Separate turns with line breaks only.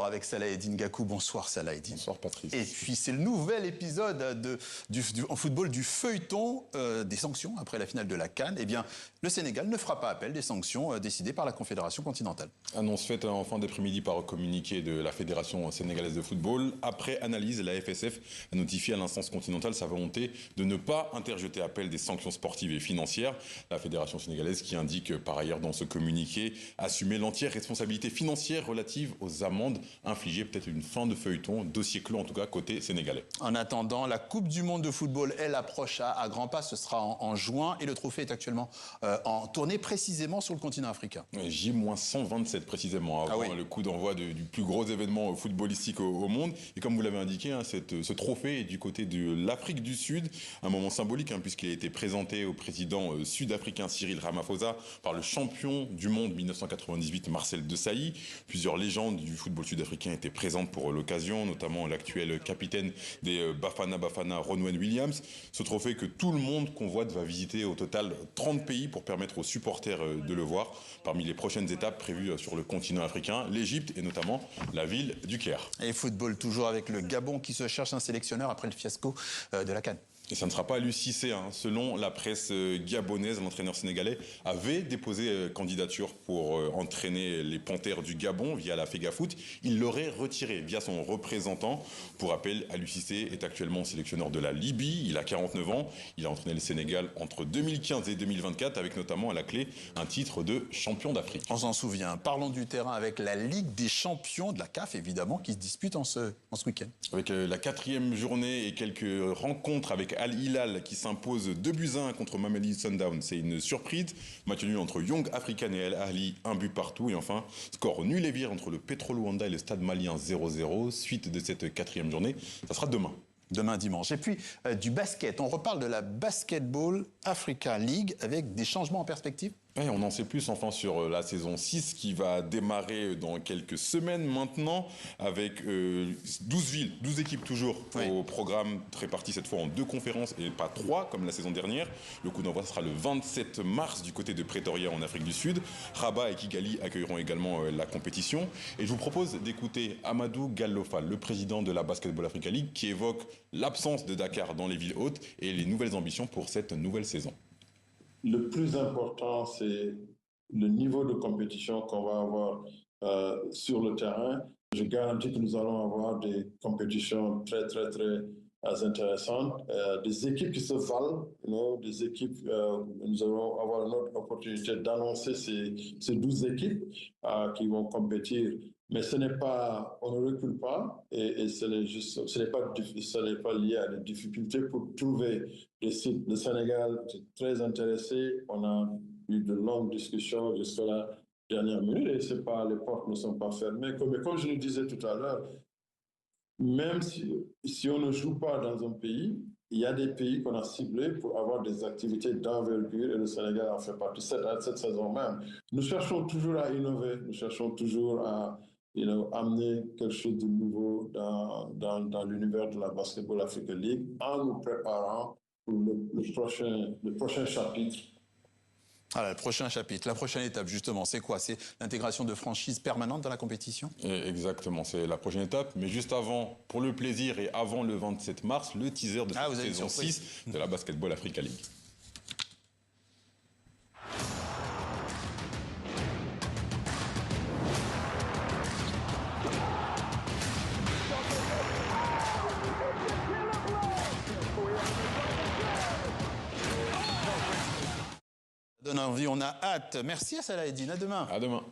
avec Salah Eddine Gakou. Bonsoir Salah Eddine.
Bonsoir Patrice.
Et puis c'est le nouvel épisode en football du feuilleton des sanctions après la finale de la CAN. Eh bien, le Sénégal ne fera pas appel des sanctions décidées par la Confédération continentale.
Annonce faite en fin d'après-midi par communiqué de la Fédération sénégalaise de football. Après analyse, la FSF a notifié à l'instance continentale sa volonté de ne pas interjeter appel des sanctions sportives et financières. La Fédération sénégalaise qui indique par ailleurs dans ce communiqué assumer l'entière responsabilité financière relative aux amendes infligées. Peut-être une fin de feuilleton, dossier clos en tout cas côté sénégalais.
En attendant, la Coupe du Monde de football, elle approche à grands pas. Ce sera en juin et le trophée est actuellement en tournée précisément sur le continent africain.
J-127 précisément avant le coup d'envoi du plus gros événement footballistique au monde. Et comme vous l'avez indiqué, ce trophée est du côté de l'Afrique du Sud. Un moment symbolique puisqu'il a été présenté au président sud-africain Cyril Ramaphosa par le champion du monde 1998 Marcel Desailly. Plusieurs légendes du football sud-africain étaient présentes pour l'occasion, notamment l'actuel capitaine des Bafana Bafana, Ronwen Williams. Ce trophée que tout le monde convoite va visiter au total 30 pays pour permettre aux supporters de le voir. Parmi les prochaines étapes prévues sur le continent africain, l'Égypte et notamment la ville du Caire.
Et football toujours avec le Gabon qui se cherche un sélectionneur après le fiasco de la CAN.
Et ça ne sera pas à lui Cissé. Selon la presse gabonaise, l'entraîneur sénégalais avait déposé candidature pour entraîner les Panthères du Gabon via la FEGAFOOT. Il l'aurait retiré via son représentant. Pour rappel, Aliou Cissé est actuellement sélectionneur de la Libye. Il a 49 ans. Il a entraîné le Sénégal entre 2015 et 2024 avec notamment à la clé un titre de champion d'Afrique.
On s'en souvient. Parlons du terrain avec la Ligue des champions de la CAF, évidemment, qui se dispute en ce week-end.
Avec la 4e journée et quelques rencontres avec Al Hilal qui s'impose 2-1 contre Mamelodi Sundowns. C'est une surprise. Match nul entre Young African et Al Ahly, 1 but partout. Et enfin, score nul et vierge entre le Petro Luanda et le Stade Malien 0-0. Suite de cette 4e journée, ça sera demain.
Demain dimanche. Et puis du basket. On reparle de la Basketball Africa League avec des changements en perspective.
Ouais, on en sait plus enfin sur la saison 6 qui va démarrer dans quelques semaines maintenant avec 12 villes, 12 équipes toujours au programme réparties cette fois en 2 conférences et pas 3 comme la saison dernière. Le coup d'envoi sera le 27 mars du côté de Pretoria en Afrique du Sud. Rabat et Kigali accueilleront également la compétition. Et je vous propose d'écouter Amadou Gallofa, le président de la Basketball Africa League, qui évoque l'absence de Dakar dans les villes hautes et les nouvelles ambitions pour cette nouvelle saison.
Le plus important, c'est le niveau de compétition qu'on va avoir sur le terrain. Je garantis que nous allons avoir des compétitions très intéressantes. Des équipes qui se valent, des équipes, nous allons avoir une autre opportunité d'annoncer ces 12 équipes qui vont compétir. Mais ce n'est pas, on ne recule pas et ce n'est pas lié à des difficultés pour trouver des sites. Le Sénégal est très intéressé. On a eu de longues discussions jusqu'à la dernière minute et les portes ne sont pas fermées. Mais comme je le disais tout à l'heure, même si on ne joue pas dans un pays, il y a des pays qu'on a ciblés pour avoir des activités d'envergure et le Sénégal en fait partie cette saison même. Nous cherchons toujours à innover, nous cherchons toujours à amener quelque chose de nouveau dans l'univers de la Basketball Africa League en nous préparant pour le prochain chapitre.
Alors, le prochain chapitre, la prochaine étape justement, c'est quoi? C'est l'intégration de franchises permanentes dans la compétition?
Exactement, c'est la prochaine étape. Mais juste avant, pour le plaisir et avant le 27 mars, le teaser de cette saison 6 de la Basketball Africa League.
Ça donne envie, on a hâte. Merci à Salah Eddine, à demain.
À demain.